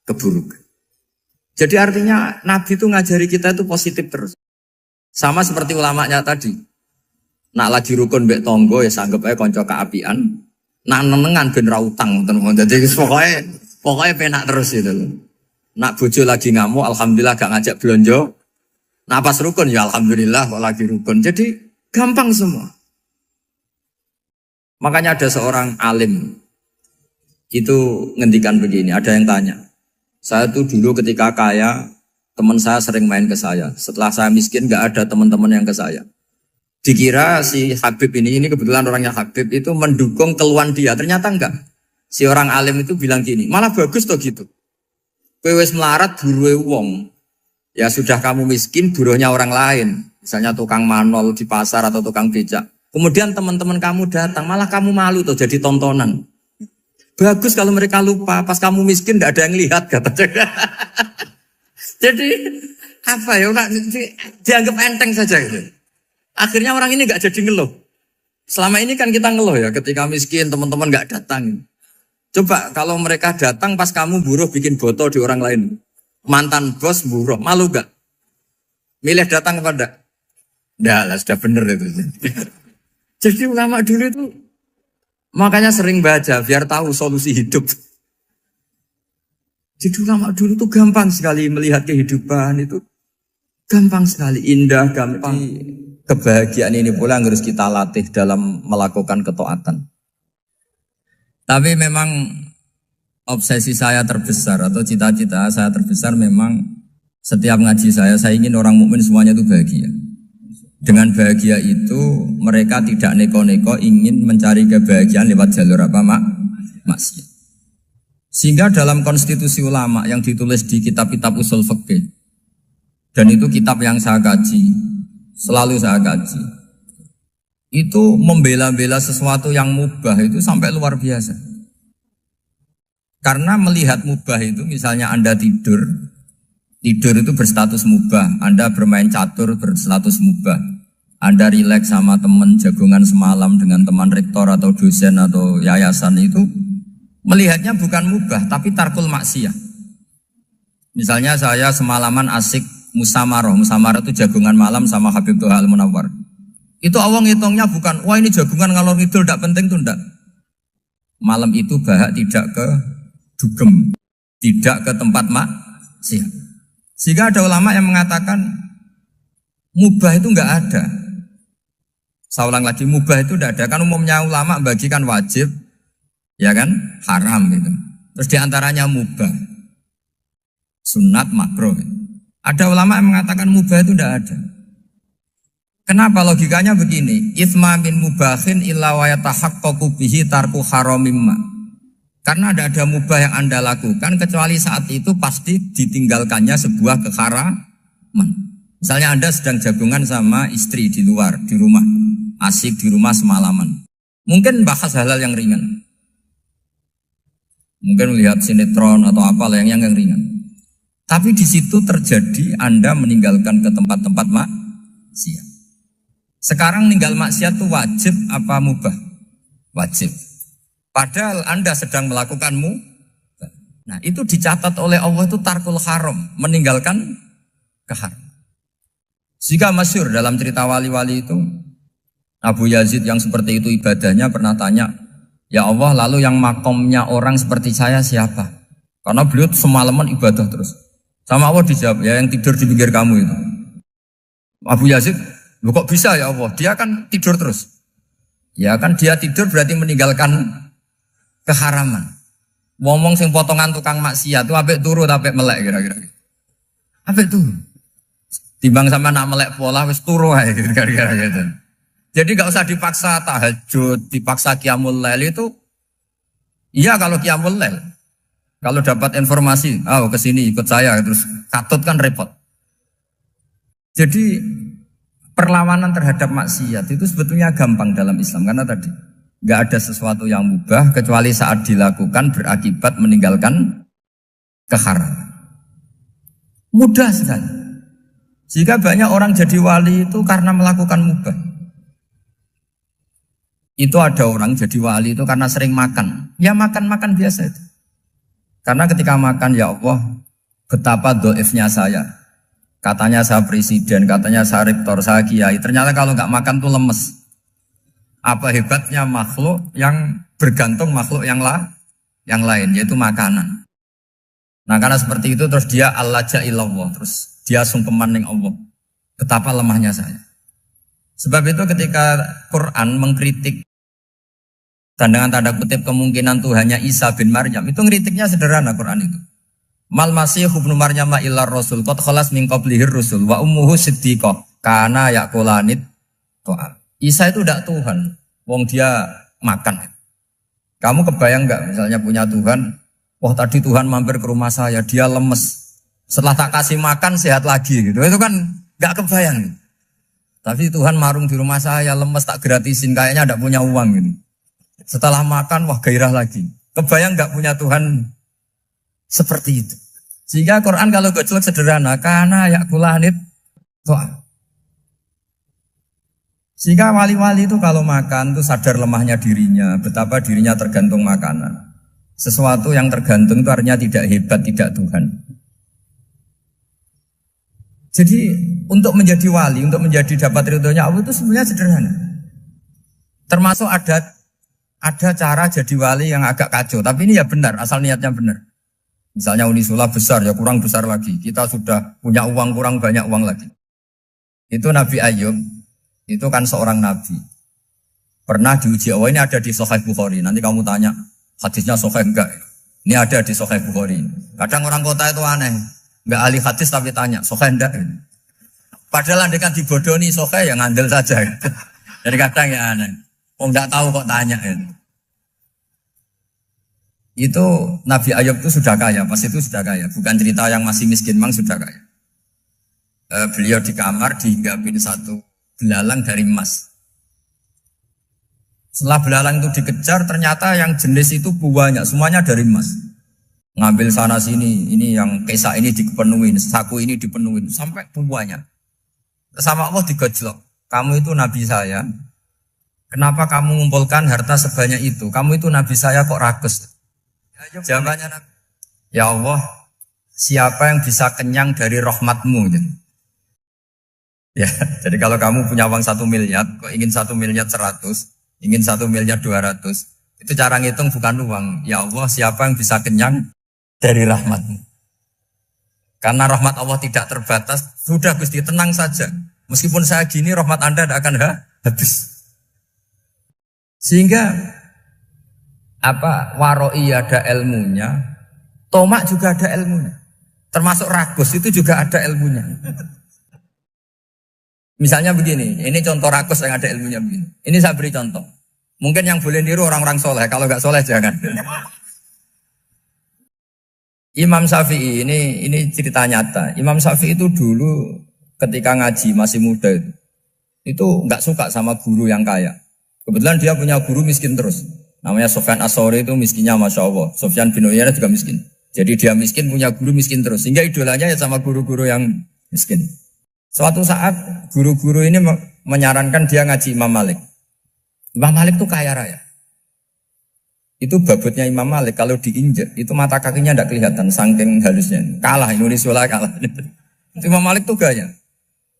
keburukan. Jadi artinya Nabi itu ngajari kita itu positif terus. Sama seperti ulamanya tadi. Nak lagi rukun mbek tonggo ya sanggep ae kanca keapian. Nak nenengan ben ra utang tenan. Jadi pokoknya penak terus itu. Nak bojo lagi ngamuk alhamdulillah gak ngajak blonjo. Nak pas rukun ya alhamdulillah kok lagi rukun. Jadi gampang semua. Makanya ada seorang alim itu ngendikan begini, ada yang tanya. Saya tuh dulu ketika kaya, teman saya sering main ke saya. Setelah saya miskin, gak ada teman-teman yang ke saya. Dikira si Habib ini kebetulan orangnya Habib, itu mendukung keluhan dia. Ternyata enggak. Si orang alim itu bilang gini, malah bagus toh gitu. Kowe wis melarat buruhe wong. Ya sudah kamu miskin, buruhnya orang lain. Misalnya tukang manol di pasar atau tukang becak. Kemudian teman-teman kamu datang, malah kamu malu tuh jadi tontonan. Bagus kalau mereka lupa, pas kamu miskin tidak ada yang lihat katanya. Jadi apa ya, dianggap enteng saja gitu. Akhirnya orang ini nggak jadi ngeluh. Selama ini kan kita ngeluh ya, ketika miskin teman-teman nggak datang. Coba kalau mereka datang pas kamu buruh bikin foto di orang lain, mantan bos buruh, malu gak? Milih datang kepada? Nggak lah, sudah bener itu. Jadi ulama dulu itu makanya sering baca biar tahu solusi hidup. Jadi ulama dulu itu gampang sekali melihat kehidupan itu. Gampang sekali, indah, gampang. Kebahagiaan ini pula yang harus kita latih dalam melakukan ketaatan. Tapi memang obsesi saya terbesar atau cita-cita saya terbesar memang setiap ngaji saya ingin orang mukmin semuanya itu bahagia. Dengan bahagia itu mereka tidak neko-neko ingin mencari kebahagiaan lewat jalur apa maksiat. Sehingga dalam konstitusi ulama yang ditulis di kitab-kitab usul fikih, dan itu kitab yang saya kaji, selalu saya kaji, itu membela-bela sesuatu yang mubah itu sampai luar biasa. Karena melihat mubah itu, misalnya Anda tidur itu berstatus mubah, Anda bermain catur berstatus mubah, Anda rileks sama teman jagungan semalam dengan teman rektor atau dosen atau yayasan, itu melihatnya bukan mubah tapi tarkul maksiyah. Misalnya saya semalaman asik musamarah itu jagungan malam sama Habib Toha Al-Munawwar. Itu awang hitungnya bukan, wah ini jagungan ngalor ngidul tidak penting tuh, enggak. Malam itu bahak tidak ke dugem, tidak ke tempat maksiat. Sehingga ada ulama yang mengatakan mubah itu enggak ada. Saya ulang lagi, mubah itu enggak ada. Kan umumnya ulama bagikan wajib, ya kan, haram gitu. Terus diantaranya mubah, sunat, makruh. Ada ulama yang mengatakan mubah itu enggak ada. Kenapa? Logikanya begini, itsma min mubahin illa wa yatahaqqaqu bihi tarku haramimma. Karena tidak ada mubah yang Anda lakukan kecuali saat itu pasti ditinggalkannya sebuah keharaman. Misalnya Anda sedang jagungan sama istri di luar, di rumah, asik di rumah semalaman. Mungkin bahas hal-hal yang ringan. Mungkin melihat sinetron atau apalah yang ringan. Tapi di situ terjadi Anda meninggalkan ke tempat-tempat maksiat. Sekarang ninggal maksiat itu wajib apa mubah? Wajib. Padahal Anda sedang melakukanmu. Nah itu dicatat oleh Allah itu tarkul haram, meninggalkan keharam. Jika masyhur dalam cerita wali-wali itu, Abu Yazid yang seperti itu ibadahnya pernah tanya, ya Allah lalu yang makomnya orang seperti saya siapa? Karena beliau semalaman ibadah terus. Sama Allah dijawab, ya yang tidur di pinggir kamu itu. Abu Yazid, loh kok bisa ya Allah? Dia kan tidur terus. Ya kan dia tidur berarti meninggalkan keharaman. Ngomong sing potongan tukang maksiat tuh apik turu apik melek kira-kira. Apik turu. Timbang sama nak melek pola wis turu ae kira-kira gitu. Jadi enggak usah dipaksa tahajud, dipaksa qiyamul lail itu. Iya kalau qiyamul lail. Kalau dapat informasi, ke sini ikut saya terus katut kan repot. Jadi perlawanan terhadap maksiat itu sebetulnya gampang dalam Islam karena tadi nggak ada sesuatu yang mubah kecuali saat dilakukan berakibat meninggalkan keharaman. Mudah sekali. Jika banyak orang jadi wali itu karena melakukan mubah. Itu ada orang jadi wali itu karena sering makan. Ya makan-makan biasa itu. Karena ketika makan, ya Allah, betapa doifnya saya. Katanya saya presiden, katanya saya rektor, saya kiai. Ternyata kalau nggak makan tuh lemes. Apa hebatnya makhluk yang bergantung makhluk yang lain, yaitu makanan. Nah karena seperti itu terus dia al-laja'illallah, terus dia sungkeman ning Allah. Betapa lemahnya saya. Sebab itu ketika Quran mengkritik dan dengan tanda kutip kemungkinan Tuhannya Isa bin Maryam, itu ngeritiknya sederhana Quran itu. Mal masih ibnu Maryam illar rasul qad khalas min qablihir rusul wa ummuhu siddiqah kana yaqulanit to'am. Isa itu tidak Tuhan, wong dia makan. Kamu kebayang nggak misalnya punya Tuhan, wah tadi Tuhan mampir ke rumah saya, dia lemes. Setelah tak kasih makan sehat lagi gitu. Itu kan nggak kebayang. Tapi Tuhan marung di rumah saya, lemes tak gratisin, kayaknya tidak punya uang gitu. Setelah makan, wah gairah lagi. Kebayang nggak punya Tuhan seperti itu. Sehingga Quran kalau gojlok sederhana, karena yakulanit to'am. Sehingga wali-wali itu kalau makan itu sadar lemahnya dirinya, betapa dirinya tergantung makanan. Sesuatu yang tergantung itu artinya tidak hebat, tidak Tuhan. Jadi untuk menjadi wali, untuk menjadi dapat ridhonya Allah itu sebenarnya sederhana. Termasuk ada cara jadi wali yang agak kacau, tapi ini ya benar, asal niatnya benar. Misalnya Unisula besar, ya kurang besar lagi. Kita sudah punya uang, kurang banyak uang lagi. Itu Nabi Ayub, itu kan seorang nabi. Pernah diuji Allah, ini ada di Sahih Bukhari. Nanti kamu tanya, hadisnya Sahih enggak? Ini ada di Sahih Bukhari. Kadang orang kota itu aneh, enggak ahli hadis tapi tanya, Sahih enggak? Padahal andai kan dibodohi Sahih, ya ngandel saja. Jadi kadang ya aneh. Enggak tahu kok tanya. Itu Nabi Ayub itu sudah kaya, pas itu sudah kaya. Bukan cerita yang masih miskin, memang sudah kaya. Beliau di kamar dihinggapin satu belalang dari emas. Setelah belalang itu dikejar, ternyata yang jenis itu banyak, semuanya dari emas. Ngambil sana sini, ini yang kesa ini dipenuhin, saku ini dipenuhin, sampai banyak. Sama Allah digojlok. Kamu itu nabi saya. Kenapa kamu mengumpulkan harta sebanyak itu? Kamu itu nabi saya kok rakus? Jawabannya, ya Allah, siapa yang bisa kenyang dari rahmatmu? Ya, jadi kalau kamu punya uang 1 miliar, kok ingin 1 miliar 100, ingin 1 miliar 200, itu cara ngitung bukan uang. Ya Allah, siapa yang bisa kenyang dari rahmatmu? Karena rahmat Allah tidak terbatas, sudah Gusti tenang saja. Meskipun saya gini, rahmat Anda tidak akan habis. Sehingga waroi ada ilmunya, tomak juga ada ilmunya. Termasuk ragus itu juga ada ilmunya. Misalnya begini, ini contoh ragus yang ada ilmunya begini. Ini saya beri contoh. Mungkin yang boleh niru orang-orang soleh, kalau nggak soleh jangan. Imam Syafi'i ini cerita nyata. Imam Syafi'i itu dulu ketika ngaji masih muda itu nggak suka sama guru yang kaya. Kebetulan dia punya guru miskin terus. Namanya Sufyan As-Tsauri itu miskinnya Masya Allah. Sufyan bin Uyainah juga miskin. Jadi dia miskin punya guru miskin terus. Sehingga idolanya ya sama guru-guru yang miskin. Suatu saat guru-guru ini menyarankan dia ngaji Imam Malik. Imam Malik itu kaya raya. Itu babutnya Imam Malik kalau diinjek itu mata kakinya tidak kelihatan saking halusnya. Kalah Indonesia kalah. Imam Malik tuh gaya.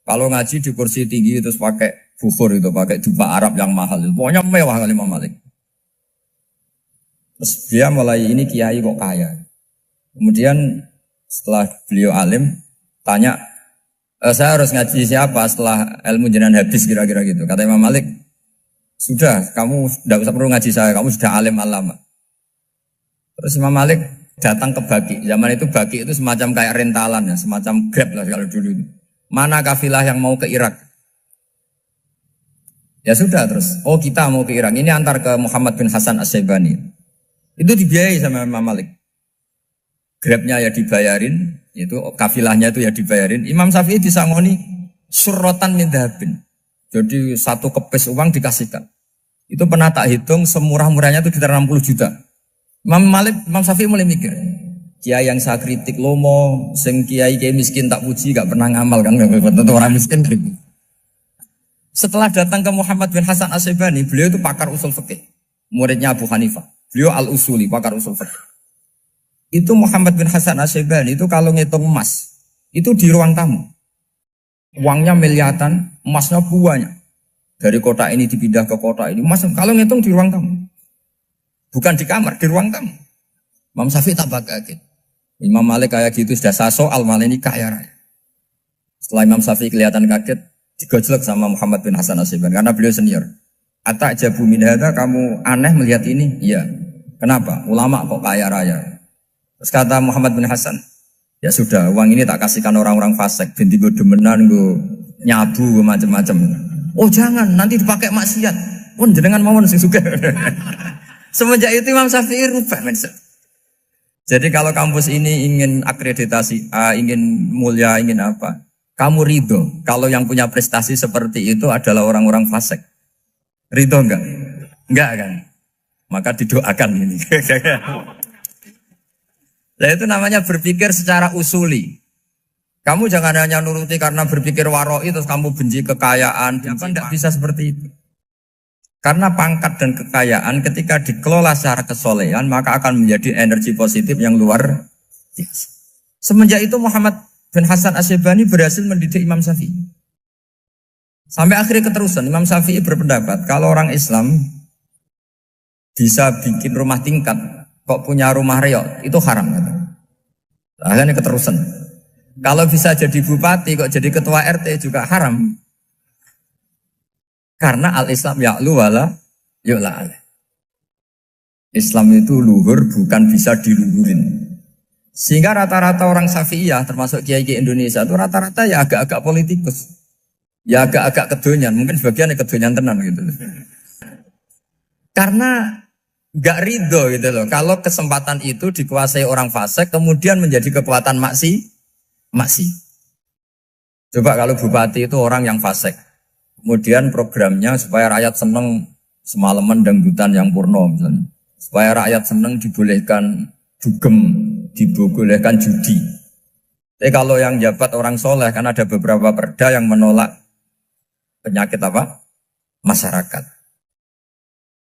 Kalau ngaji di kursi tinggi terus pakai bukhur itu, pakai jubah Arab yang mahal. Pokoknya mewah kali Imam Malik. Terus dia mulai ini kiai kok kaya. Kemudian setelah beliau alim tanya, saya harus ngaji siapa setelah ilmu jenengan habis kira-kira gitu. Kata Imam Malik, sudah kamu tidak usah perlu ngaji saya, kamu sudah alim alama. Terus Imam Malik datang ke Baki. Zaman itu Baki itu semacam kayak rentalan ya, semacam Grab lah kalau dulu itu. Mana kafilah yang mau ke Irak? Ya sudah terus, oh kita mau ke Irak. Ini antar ke Muhammad bin Hasan As-Syaibani. Itu dibiayai sama Imam Malik. Grabnya ya dibayarin, itu kafilahnya itu ya dibayarin. Imam Syafi'i disangoni surrotan min dhahabin. Jadi satu kepes uang dikasihkan. Itu pernah tak hitung semurah-murahnya itu sekitar 60 juta. Imam Syafi'i mulai mikir, kiai yang saya kritik lomo, sing kiai miskin tak puji, gak pernah ngamal kan, tentu orang miskin. Setelah datang ke Muhammad bin Hasan As-Syaibani, beliau itu pakar usul fikih, muridnya Abu Hanifah. Beliau al-usuli, pakar usul fikih. Itu Muhammad bin Hasan As-Syaibani itu kalau ngitung emas, itu di ruang tamu. Uangnya miliatan, emasnya banyak. Dari kota ini dipindah ke kota ini, emas kalau ngitung di ruang tamu. Bukan di kamar, di ruang tamu. Imam Syafi'i tambah kaget. Imam Malik kayak gitu sudah soal malah ini kaya raya. Setelah Imam Syafi'i kelihatan kaget, digojlok sama Muhammad bin Hasan As-Syaibani karena beliau senior. Ata'jabu min hadza, kamu aneh melihat ini? Iya. Kenapa? Ulama kok kaya raya. Terus kata Muhammad bin Hasan, ya sudah, uang ini tak kasihkan orang-orang fasik, binti gue demenan, gue nyabu, gue macam-macam. Oh jangan, nanti dipakai maksiat. Pun jenengan mawon sing sugih. Semenjak itu Imam Syafi'i rubah mindset. Jadi kalau kampus ini ingin akreditasi A, ingin mulia, ingin apa, kamu ridho kalau yang punya prestasi seperti itu adalah orang-orang fasik. Ridho enggak? Enggak kan? Maka didoakan ini. Nah itu namanya berpikir secara usuli. Kamu jangan hanya nuruti karena berpikir waroi terus kamu benci kekayaan. Apa enggak bisa seperti itu? Karena pangkat dan kekayaan ketika dikelola secara kesolehan maka akan menjadi energi positif yang luar biasa. Semenjak itu Muhammad bin Hasan As-Syaibani berhasil mendidik Imam Syafi'i. Sampai akhirnya keterusan Imam Syafi'i berpendapat kalau orang Islam bisa bikin rumah tingkat kok punya rumah reok itu haram. Akhirnya keterusan. Kalau bisa jadi bupati kok jadi ketua RT juga haram. Karena al-Islam ya'lu wala yu'la alaih. Islam itu luhur bukan bisa diluhurin. Sehingga rata-rata orang Syafi'iyah termasuk kiai-kiai Indonesia itu rata-rata ya agak-agak politikus. Ya agak-agak kedonyan, mungkin sebagian kedonyan tenan gitu. Karena gak ridho gitu loh. Kalau kesempatan itu dikuasai orang fasik kemudian menjadi kekuatan maksi. Coba kalau bupati itu orang yang fasik. Kemudian programnya supaya rakyat seneng semalaman dangdutan yang purno misalnya. Supaya rakyat seneng dibolehkan dugem, dibolehkan judi. Tapi kalau yang jabat orang soleh kan ada beberapa perda yang menolak penyakit apa? Masyarakat.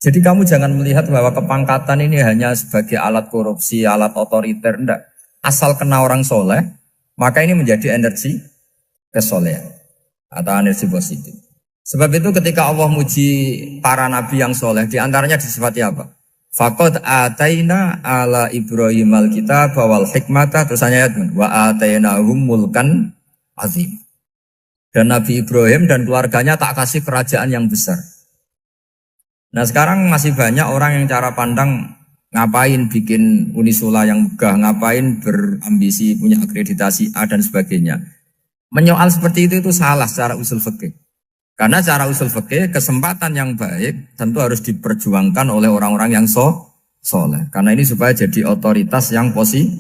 Jadi kamu jangan melihat bahwa kepangkatan ini hanya sebagai alat korupsi, alat otoriter. Enggak. Asal kena orang soleh, maka ini menjadi energi kesolehan atau energi positif. Sebab itu ketika Allah muji para nabi yang soleh, diantaranya disifati apa? Faqad ataina ala Ibrahim al-kitab wal hikmata, terus ayat wa atainahum mulkan azim. Dan Nabi Ibrahim dan keluarganya tak kasih kerajaan yang besar. Nah sekarang masih banyak orang yang cara pandang ngapain bikin Unisula yang megah, ngapain berambisi punya akreditasi A dan sebagainya. Menyoal seperti itu salah secara usul fikih. Karena secara usul fikih kesempatan yang baik tentu harus diperjuangkan oleh orang-orang yang soleh. Karena ini supaya jadi otoritas yang positif.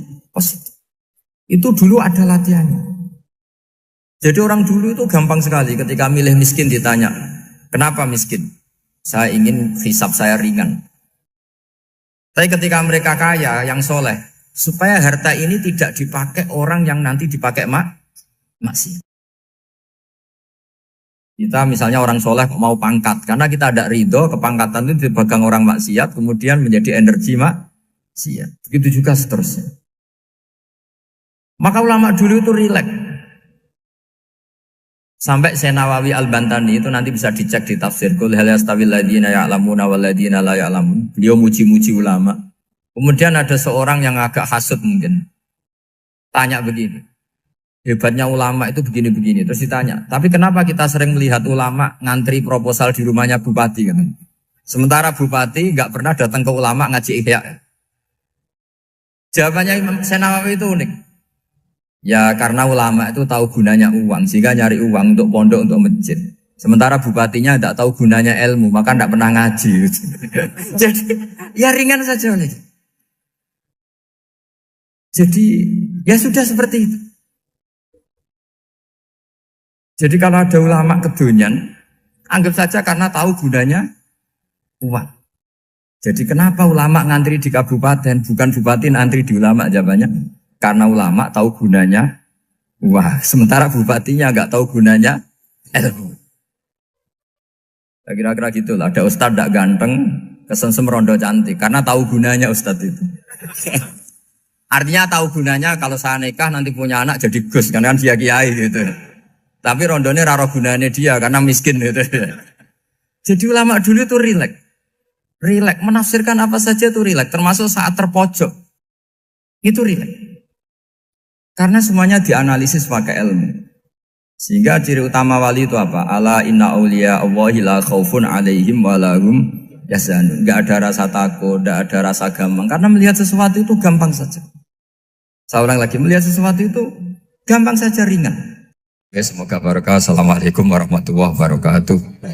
Itu dulu ada latihannya. Jadi orang dulu itu gampang sekali ketika milih miskin ditanya, kenapa miskin? Saya ingin hisab saya ringan. Tapi ketika mereka kaya, yang soleh, supaya harta ini tidak dipakai orang yang nanti dipakai maksiat. Kita misalnya orang soleh mau pangkat, karena kita ada ridho, kepangkatan itu dipegang orang maksiat, kemudian menjadi energi maksiat. Begitu juga seterusnya. Maka ulama dulu itu rileks. Sampai Senawawi Al-Bantani itu nanti bisa dicek di tafsir. Qul hal yastawil ladzina ya'lamuna wal ladzina la ya'lamun. Beliau muji-muji ulama. Kemudian ada seorang yang agak hasud mungkin. Tanya begini. Hebatnya ulama itu begini-begini. Terus ditanya, tapi kenapa kita sering melihat ulama ngantri proposal di rumahnya bupati kan? Sementara bupati nggak pernah datang ke ulama ngaji ihya. Jawabannya Imam Senawawi itu unik. Ya karena ulama itu tahu gunanya uang, sehingga nyari uang untuk pondok, untuk masjid. Sementara bupatinya tidak tahu gunanya ilmu, maka tidak pernah ngaji. Jadi ya ringan saja. Jadi ya sudah seperti itu. Jadi kalau ada ulama kedonyan, anggap saja karena tahu gunanya uang. Jadi kenapa ulama ngantri di kabupaten, bukan bupati ngantri di ulama? Jawabannya karena ulama tahu gunanya uang. Sementara bupatinya nggak tahu gunanya ilmu. Kira-kira gitu lah. Ada ustadz tidak ganteng, kesensem rondo cantik. Karena tahu gunanya ustadz itu. Artinya tahu gunanya kalau saya nikah nanti punya anak jadi gus. Karena kan dia kiai gitu. Tapi rondonya raro gunanya dia karena miskin gitu. Jadi ulama dulu itu rileks. Rileks, menafsirkan apa saja itu rileks. Termasuk saat terpojok. Itu rileks. Karena semuanya dianalisis pakai ilmu. Sehingga ciri utama wali itu apa? Ala inna awliya Allahi la khawfun alaihim walahum yahzanun. Gak ada rasa takut, gak ada rasa gampang. Karena melihat sesuatu itu gampang saja. Saya ulang lagi, melihat sesuatu itu gampang saja, ringan. Semoga barokah. Assalamualaikum warahmatullahi wabarakatuh.